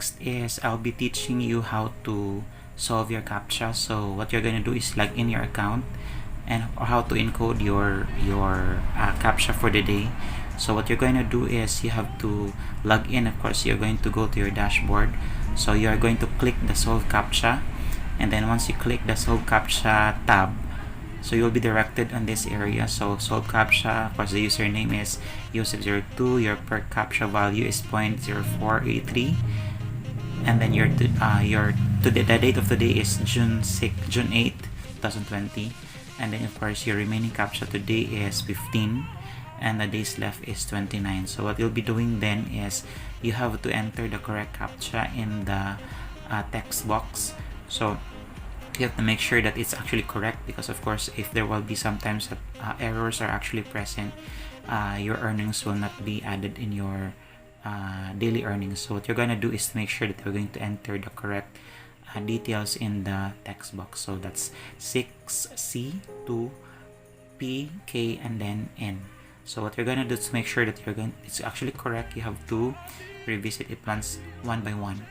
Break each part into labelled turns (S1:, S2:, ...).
S1: next is I'll be teaching you how to solve your Captcha. So what you're going to do is log in your account and how to encode your Captcha for the day. So what you're going to do is you have to log in. Of course, you're going to go to your dashboard. So you are going to click the solve Captcha, and then once you click the solve Captcha tab, so you'll be directed on this area. So solve Captcha, of course the username is Joseph02, your per Captcha value is 0.0483, and then the date of the day is June 8, 2020, and then of course your remaining Captcha today is 15 and the days left is 29. So what you'll be doing then is you have to enter the correct Captcha in the text box. So you have to make sure that it's actually correct, because of course if there will be sometimes that errors are actually present, your earnings will not be added in your daily earnings. So what you're going to do is to make sure that you're going to enter the correct details in the text box. So that's 6C, 2, P, K, and then N. So what you're going to do to make sure that it's actually correct, you have to revisit it once one by one.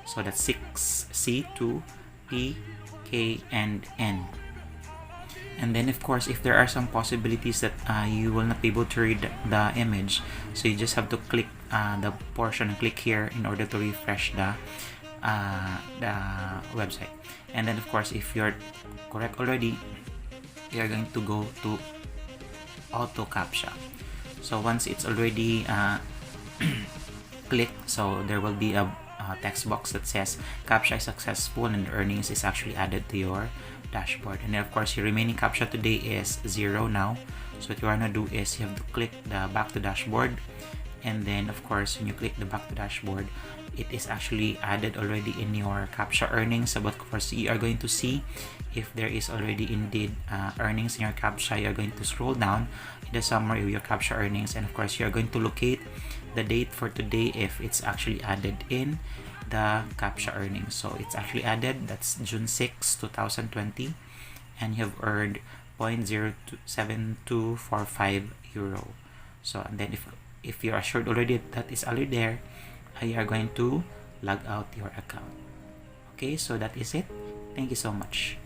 S1: So that's 6C, 2, P, K, and N. And then of course if there are some possibilities that you will not be able to read the image, so you just have to click the portion and click here in order to refresh the website. And then of course if you're correct already, you're going to go to auto Captcha. So once it's already clicked, so there will be a text box that says Captcha is successful and the earnings is actually added to your dashboard. And then of course your remaining Captcha today is 0 now. So what you want to do is you have to click the back to dashboard, and then of course when you click the back to dashboard, it is actually added already in your Captcha earnings. But of course you are going to see if there is already indeed earnings in your Captcha. You are going to scroll down in the summary of your Captcha earnings, and of course you are going to locate the date for today if it's actually added in the Captcha earnings. So it's actually added, that's June 6, 2020, and you have earned 0.07245 euro. So and then if you're assured already that is already there, you are going to log out your account. Okay, so that is it. Thank you so much.